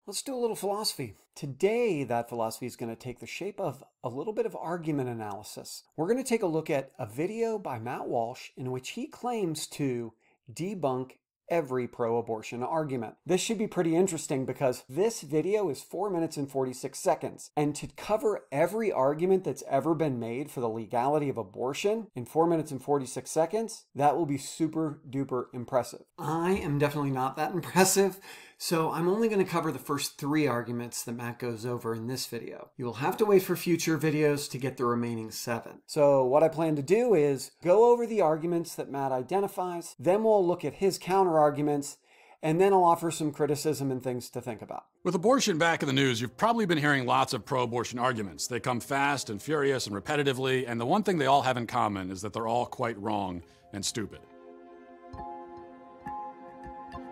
Let's do a little philosophy. Today, that philosophy is going to take the shape of a little bit of argument analysis. We're going to take a look at a video by Matt Walsh in which he claims to debunk every pro-abortion argument. This should be pretty interesting because this video is 4 minutes and 46 seconds. And to cover every argument that's ever been made for the legality of abortion in 4 minutes and 46 seconds, that will be super duper impressive. I am definitely not that impressive, so I'm only going to cover the first 3 arguments that Matt goes over in this video. You will have to wait for future videos to get the remaining 7. So what I plan to do is go over the arguments that Matt identifies, then we'll look at his counter arguments, and then I'll offer some criticism and things to think about. With abortion back in the news, you've probably been hearing lots of pro-abortion arguments. They come fast and furious and repetitively, and the one thing they all have in common is that they're all quite wrong and stupid.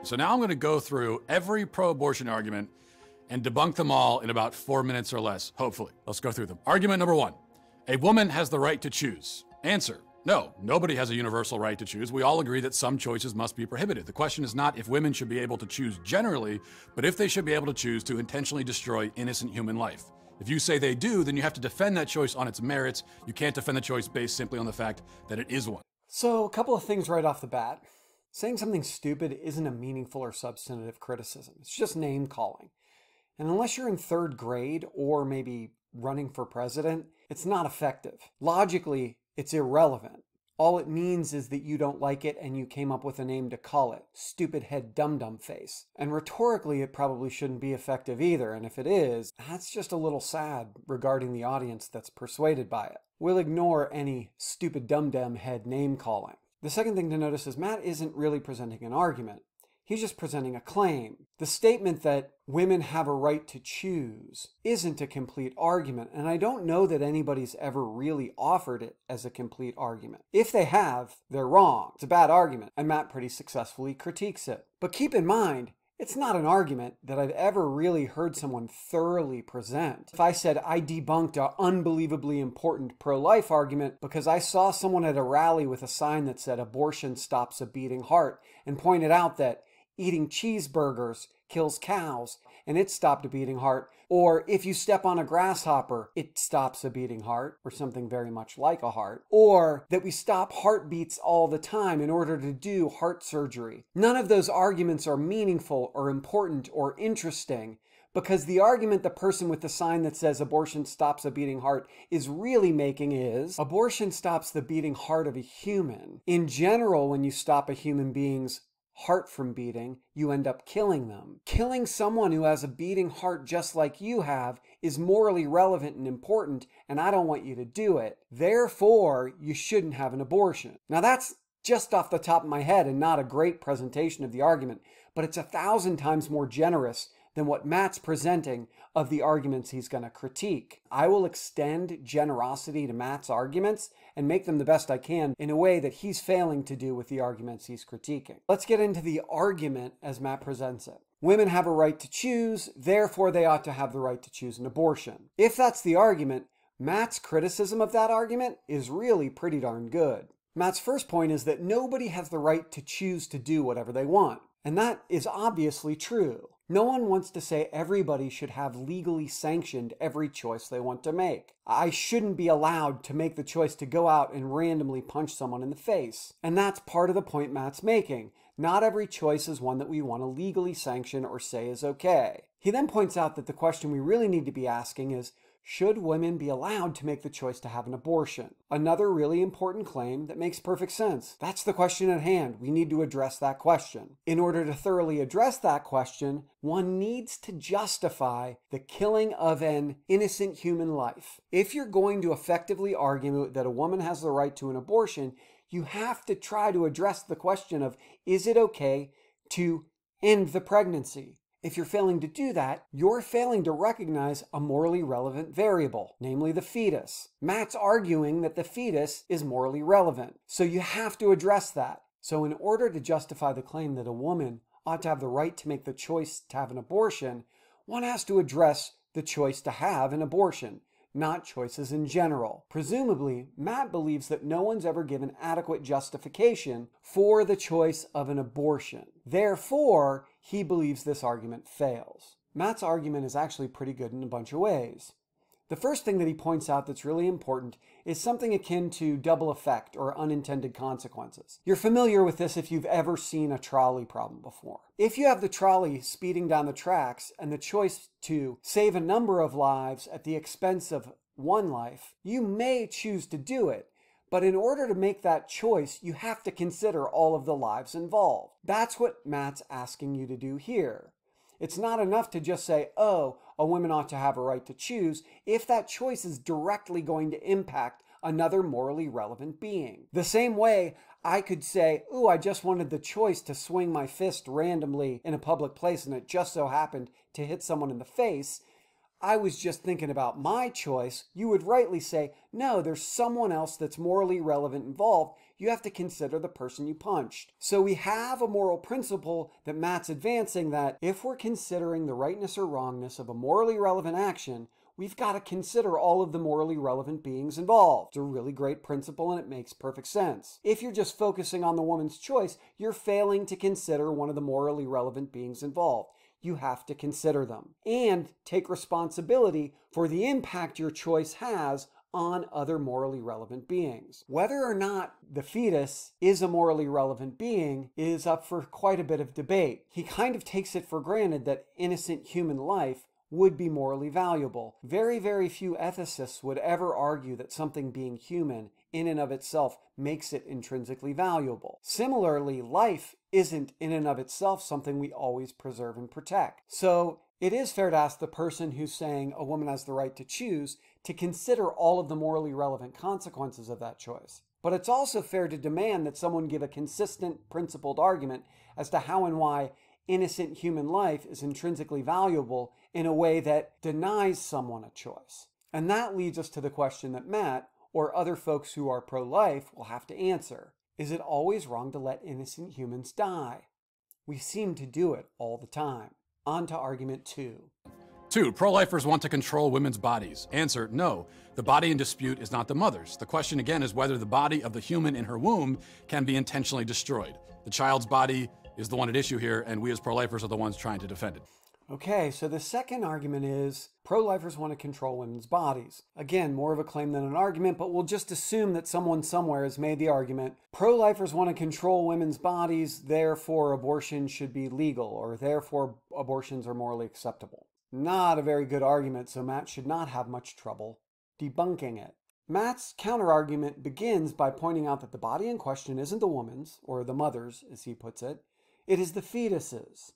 So now I'm going to go through every pro-abortion argument and debunk them all in about 4 minutes or less, hopefully. Let's go through them. Argument number 1. A woman has the right to choose. Answer. No, nobody has a universal right to choose. We all agree that some choices must be prohibited. The question is not if women should be able to choose generally, but if they should be able to choose to intentionally destroy innocent human life. If you say they do, then you have to defend that choice on its merits. You can't defend the choice based simply on the fact that it is one. So a couple of things right off the bat. Saying something stupid isn't a meaningful or substantive criticism. It's just name calling. And unless you're in 3rd grade or maybe running for president, it's not effective. Logically, it's irrelevant. All it means is that you don't like it and you came up with a name to call it. Stupid head dum-dum face. And rhetorically, it probably shouldn't be effective either. And if it is, that's just a little sad regarding the audience that's persuaded by it. We'll ignore any stupid dum-dum head name calling. The second thing to notice is Matt isn't really presenting an argument. He's just presenting a claim. The statement that women have a right to choose isn't a complete argument, and I don't know that anybody's ever really offered it as a complete argument. If they have, they're wrong. It's a bad argument, and Matt pretty successfully critiques it. But keep in mind, it's not an argument that I've ever really heard someone thoroughly present. If I said I debunked an unbelievably important pro-life argument because I saw someone at a rally with a sign that said abortion stops a beating heart and pointed out that eating cheeseburgers kills cows and it stopped a beating heart, or if you step on a grasshopper, it stops a beating heart, or something very much like a heart, or that we stop heartbeats all the time in order to do heart surgery. None of those arguments are meaningful or important or interesting, because the argument the person with the sign that says abortion stops a beating heart is really making is abortion stops the beating heart of a human. In general, when you stop a human being's heart from beating, you end up killing them. Killing someone who has a beating heart just like you have is morally relevant and important, and I don't want you to do it. Therefore, you shouldn't have an abortion. Now that's just off the top of my head and not a great presentation of the argument, but it's 1,000 times more generous than what Matt's presenting of the arguments he's going to critique. I will extend generosity to Matt's arguments and make them the best I can in a way that he's failing to do with the arguments he's critiquing. Let's get into the argument as Matt presents it. Women have a right to choose, therefore they ought to have the right to choose an abortion. If that's the argument, Matt's criticism of that argument is really pretty darn good. Matt's first point is that nobody has the right to choose to do whatever they want. And that is obviously true. No one wants to say everybody should have legally sanctioned every choice they want to make. I shouldn't be allowed to make the choice to go out and randomly punch someone in the face. And that's part of the point Matt's making. Not every choice is one that we want to legally sanction or say is okay. He then points out that the question we really need to be asking is, should women be allowed to make the choice to have an abortion? Another really important claim that makes perfect sense. That's the question at hand. We need to address that question. In order to thoroughly address that question, one needs to justify the killing of an innocent human life. If you're going to effectively argue that a woman has the right to an abortion, you have to try to address the question of, is it okay to end the pregnancy? If you're failing to do that, you're failing to recognize a morally relevant variable, namely the fetus. Matt's arguing that the fetus is morally relevant, so you have to address that. So in order to justify the claim that a woman ought to have the right to make the choice to have an abortion, one has to address the choice to have an abortion, not choices in general. Presumably, Matt believes that no one's ever given adequate justification for the choice of an abortion. Therefore, he believes this argument fails. Matt's argument is actually pretty good in a bunch of ways. The first thing that he points out that's really important is something akin to double effect or unintended consequences. You're familiar with this if you've ever seen a trolley problem before. If you have the trolley speeding down the tracks and the choice to save a number of lives at the expense of one life, you may choose to do it. But in order to make that choice, you have to consider all of the lives involved. That's what Matt's asking you to do here. It's not enough to just say, oh, a woman ought to have a right to choose, if that choice is directly going to impact another morally relevant being. The same way I could say, ooh, I just wanted the choice to swing my fist randomly in a public place and it just so happened to hit someone in the face. I was just thinking about my choice. You would rightly say, no, there's someone else that's morally relevant involved. You have to consider the person you punched. So we have a moral principle that Matt's advancing that if we're considering the rightness or wrongness of a morally relevant action, we've got to consider all of the morally relevant beings involved. It's a really great principle and it makes perfect sense. If you're just focusing on the woman's choice, you're failing to consider one of the morally relevant beings involved. You have to consider them and take responsibility for the impact your choice has on other morally relevant beings. Whether or not the fetus is a morally relevant being is up for quite a bit of debate. He kind of takes it for granted that innocent human life would be morally valuable. Very, very few ethicists would ever argue that something being human in and of itself makes it intrinsically valuable. Similarly, life isn't in and of itself something we always preserve and protect. So it is fair to ask the person who's saying a woman has the right to choose to consider all of the morally relevant consequences of that choice. But it's also fair to demand that someone give a consistent, principled argument as to how and why innocent human life is intrinsically valuable in a way that denies someone a choice. And that leads us to the question that Matt, or other folks who are pro-life, will have to answer. Is it always wrong to let innocent humans die? We seem to do it all the time. On to argument 2. 2. Pro-lifers want to control women's bodies. Answer, no. The body in dispute is not the mother's. The question again is whether the body of the human in her womb can be intentionally destroyed. The child's body is the one at issue here, and we as pro-lifers are the ones trying to defend it. Okay, so the second argument is pro-lifers want to control women's bodies. Again, more of a claim than an argument, but we'll just assume that someone somewhere has made the argument. Pro-lifers want to control women's bodies, therefore abortion should be legal, or therefore abortions are morally acceptable. Not a very good argument, so Matt should not have much trouble debunking it. Matt's counterargument begins by pointing out that the body in question isn't the woman's, or the mother's, as he puts it. It is the fetus's.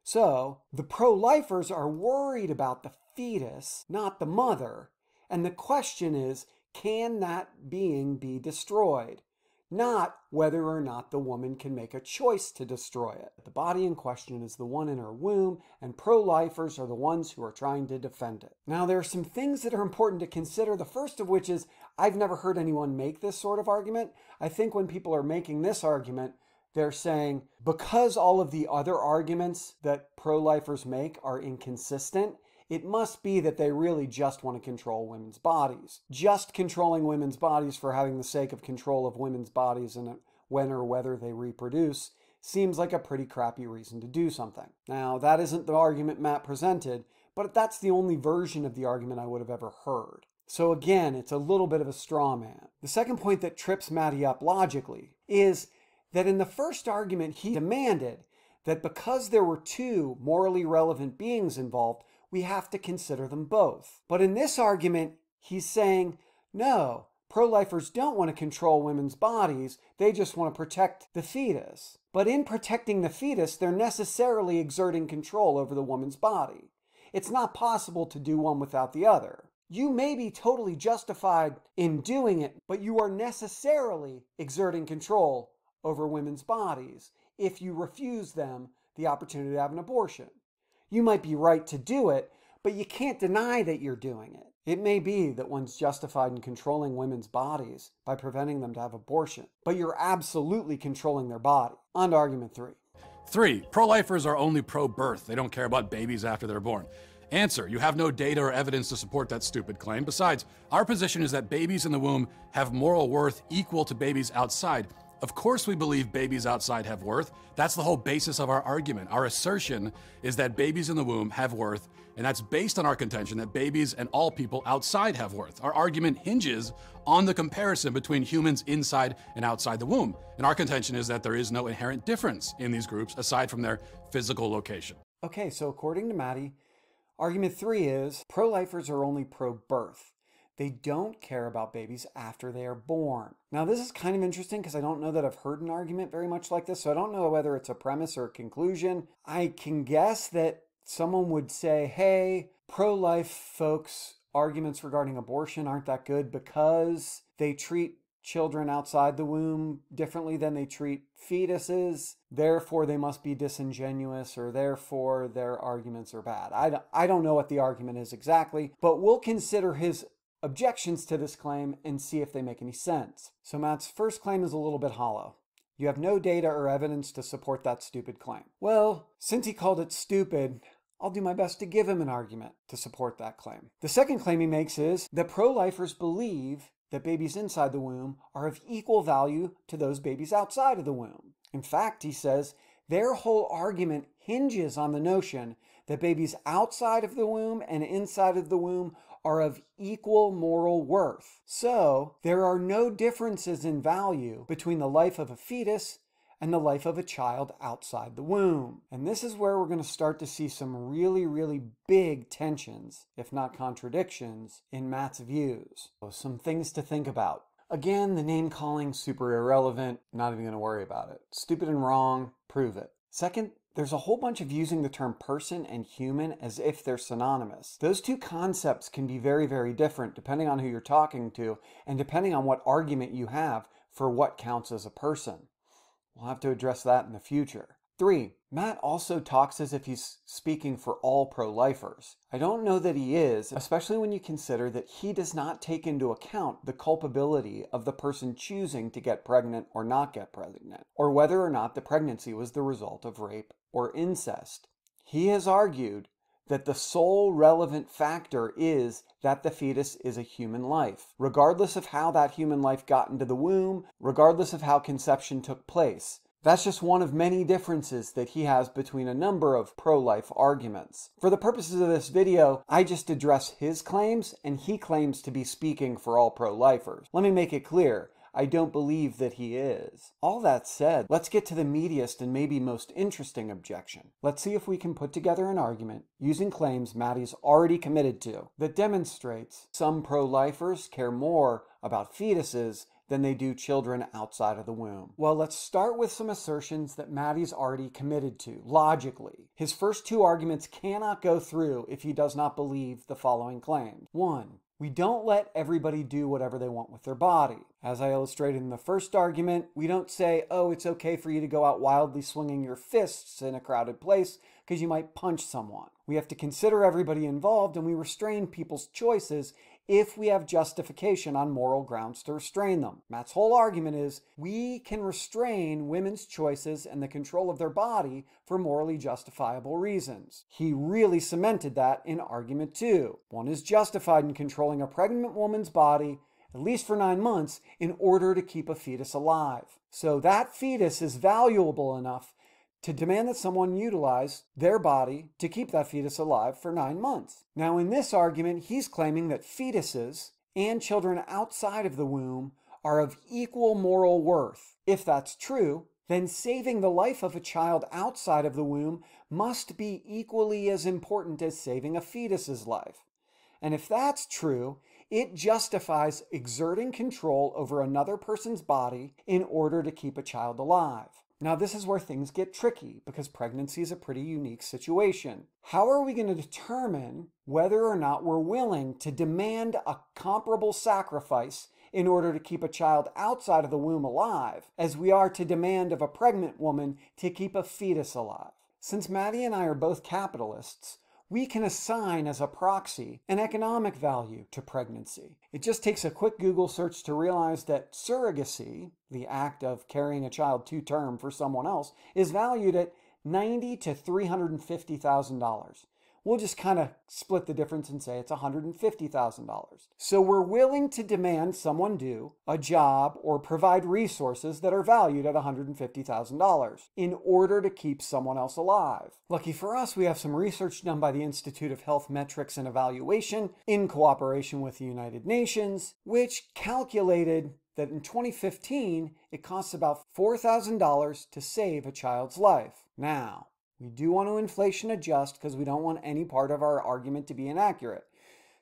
So, the pro-lifers are worried about the fetus, not the mother. And the question is, can that being be destroyed? Not whether or not the woman can make a choice to destroy it. The body in question is the one in her womb, and pro-lifers are the ones who are trying to defend it. Now, there are some things that are important to consider. The first of which is, I've never heard anyone make this sort of argument. I think when people are making this argument, they're saying, because all of the other arguments that pro-lifers make are inconsistent, it must be that they really just want to control women's bodies. Just controlling women's bodies for having the sake of control of women's bodies and when or whether they reproduce seems like a pretty crappy reason to do something. Now, that isn't the argument Matt presented, but that's the only version of the argument I would have ever heard. So again, it's a little bit of a straw man. The second point that trips Matty up logically is that in the first argument, he demanded that because there were two morally relevant beings involved, we have to consider them both. But in this argument, he's saying, no, pro-lifers don't want to control women's bodies, they just want to protect the fetus. But in protecting the fetus, they're necessarily exerting control over the woman's body. It's not possible to do one without the other. You may be totally justified in doing it, but you are necessarily exerting control over women's bodies if you refuse them the opportunity to have an abortion. You might be right to do it, but you can't deny that you're doing it. It may be that one's justified in controlling women's bodies by preventing them to have abortion, but you're absolutely controlling their body. On to argument 3. 3. Pro-lifers are only pro-birth. They don't care about babies after they're born. Answer, you have no data or evidence to support that stupid claim. Besides, our position is that babies in the womb have moral worth equal to babies outside Of course we believe babies outside have worth. That's the whole basis of our argument. Our assertion is that babies in the womb have worth, and that's based on our contention that babies and all people outside have worth. Our argument hinges on the comparison between humans inside and outside the womb. And our contention is that there is no inherent difference in these groups aside from their physical location. Okay, so according to Maddie, argument 3 is pro-lifers are only pro-birth. They don't care about babies after they are born. Now, this is kind of interesting because I don't know that I've heard an argument very much like this, so I don't know whether it's a premise or a conclusion. I can guess that someone would say, hey, pro-life folks' arguments regarding abortion aren't that good because they treat children outside the womb differently than they treat fetuses. Therefore, they must be disingenuous, or therefore their arguments are bad. I don't know what the argument is exactly, but we'll consider his objections to this claim and see if they make any sense. So Matt's first claim is a little bit hollow. You have no data or evidence to support that stupid claim. Well, since he called it stupid, I'll do my best to give him an argument to support that claim. The second claim he makes is that pro-lifers believe that babies inside the womb are of equal value to those babies outside of the womb. In fact, he says, their whole argument hinges on the notion that babies outside of the womb and inside of the womb are of equal moral worth. So, there are no differences in value between the life of a fetus and the life of a child outside the womb. And this is where we're going to start to see some really, really big tensions, if not contradictions, in Matt's views. So some things to think about. Again, the name calling, super irrelevant, not even going to worry about it. Stupid and wrong, prove it. Second, there's a whole bunch of using the term person and human as if they're synonymous. Those two concepts can be very, very different depending on who you're talking to and depending on what argument you have for what counts as a person. We'll have to address that in the future. 3, Matt also talks as if he's speaking for all pro-lifers. I don't know that he is, especially when you consider that he does not take into account the culpability of the person choosing to get pregnant or not get pregnant, or whether or not the pregnancy was the result of rape or incest. He has argued that the sole relevant factor is that the fetus is a human life, regardless of how that human life got into the womb, regardless of how conception took place. That's just one of many differences that he has between a number of pro-life arguments. For the purposes of this video, I just address his claims, and he claims to be speaking for all pro-lifers. Let me make it clear, I don't believe that he is. All that said, let's get to the meatiest and maybe most interesting objection. Let's see if we can put together an argument using claims Maddie's already committed to that demonstrates some pro-lifers care more about fetuses than they do children outside of the womb. Well, let's start with some assertions that Maddie's already committed to, logically. His first two arguments cannot go through if he does not believe the following claims. 1. We don't let everybody do whatever they want with their body. As I illustrated in the first argument, we don't say, oh, it's okay for you to go out wildly swinging your fists in a crowded place because you might punch someone. We have to consider everybody involved, and we restrain people's choices if we have justification on moral grounds to restrain them. Matt's whole argument is we can restrain women's choices and the control of their body for morally justifiable reasons. He really cemented that in argument 2. One is justified in controlling a pregnant woman's body, at least for 9 months, in order to keep a fetus alive. So that fetus is valuable enough to demand that someone utilize their body to keep that fetus alive for 9 months. Now, in this argument, he's claiming that fetuses and children outside of the womb are of equal moral worth. If that's true, then saving the life of a child outside of the womb must be equally as important as saving a fetus's life. And if that's true, it justifies exerting control over another person's body in order to keep a child alive. Now, this is where things get tricky because pregnancy is a pretty unique situation. How are we going to determine whether or not we're willing to demand a comparable sacrifice in order to keep a child outside of the womb alive as we are to demand of a pregnant woman to keep a fetus alive? Since Maddie and I are both capitalists, we can assign as a proxy an economic value to pregnancy. It just takes a quick Google search to realize that surrogacy, the act of carrying a child to term for someone else, is valued at $90,000 to $350,000, we'll just kind of split the difference and say it's $150,000. So we're willing to demand someone do a job or provide resources that are valued at $150,000 in order to keep someone else alive. Lucky for us, we have some research done by the Institute of Health Metrics and Evaluation in cooperation with the United Nations, which calculated that in 2015, it costs about $4,000 to save a child's life. Now, we do want to inflation adjust because we don't want any part of our argument to be inaccurate.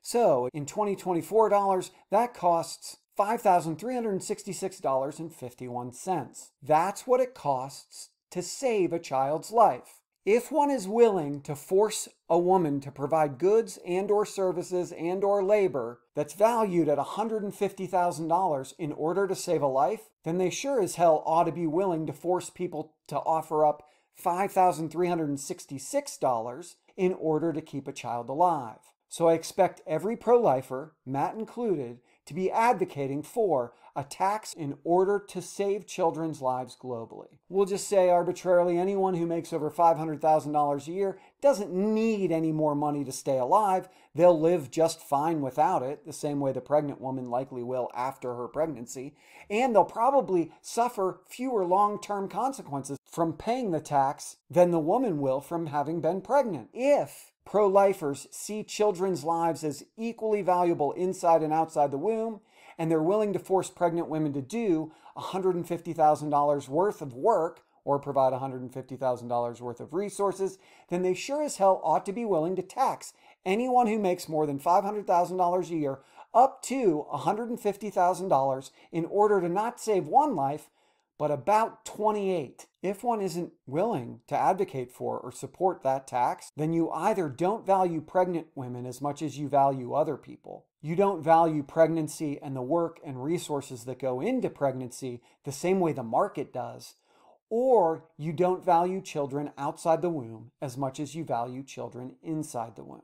So, in 2024 dollars, that costs $5,366.51. That's what it costs to save a child's life. If one is willing to force a woman to provide goods and or services and or labor that's valued at $150,000 in order to save a life, then they sure as hell ought to be willing to force people to offer up $5,366 in order to keep a child alive. So I expect every pro-lifer, Matt included, to be advocating for a tax in order to save children's lives globally. We'll just say arbitrarily anyone who makes over $500,000 a year doesn't need any more money to stay alive. They'll live just fine without it, the same way the pregnant woman likely will after her pregnancy. And they'll probably suffer fewer long-term consequences from paying the tax than the woman will from having been pregnant. If pro-lifers see children's lives as equally valuable inside and outside the womb, and they're willing to force pregnant women to do $150,000 worth of work or provide $150,000 worth of resources, then they sure as hell ought to be willing to tax anyone who makes more than $500,000 a year up to $150,000 in order to not save one life, but about 28. If one isn't willing to advocate for or support that tax, then you either don't value pregnant women as much as you value other people. You don't value pregnancy and the work and resources that go into pregnancy the same way the market does, or you don't value children outside the womb as much as you value children inside the womb.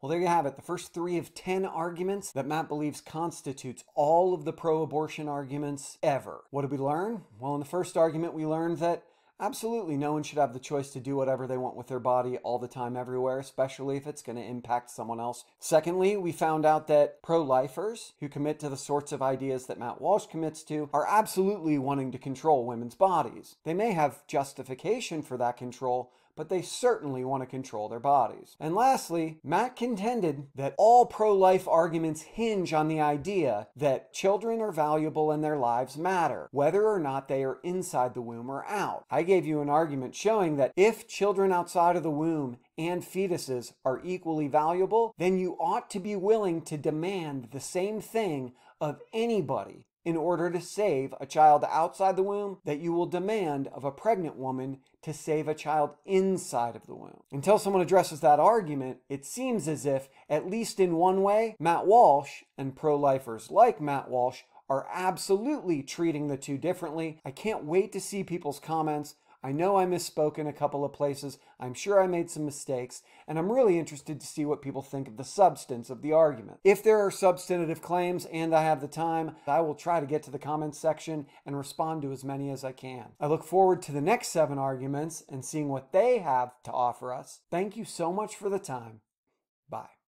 Well, there you have it, the first 3 of 10 arguments that Matt believes constitutes all of the pro-abortion arguments ever. What did we learn? Well, in the first argument, we learned that absolutely no one should have the choice to do whatever they want with their body all the time, everywhere, especially if it's going to impact someone else. Secondly, we found out that pro-lifers who commit to the sorts of ideas that Matt Walsh commits to are absolutely wanting to control women's bodies. They may have justification for that control, but they certainly want to control their bodies. And lastly, Matt contended that all pro-life arguments hinge on the idea that children are valuable and their lives matter, whether or not they are inside the womb or out. I gave you an argument showing that if children outside of the womb and fetuses are equally valuable, then you ought to be willing to demand the same thing of anybody in order to save a child outside the womb that you will demand of a pregnant woman to save a child inside of the womb. Until someone addresses that argument, it seems as if, at least in one way, Matt Walsh and pro-lifers like Matt Walsh are absolutely treating the two differently. I can't wait to see people's comments. I know I misspoke in a couple of places. I'm sure I made some mistakes, and I'm really interested to see what people think of the substance of the argument. If there are substantive claims and I have the time, I will try to get to the comments section and respond to as many as I can. I look forward to the next 7 arguments and seeing what they have to offer us. Thank you so much for the time. Bye.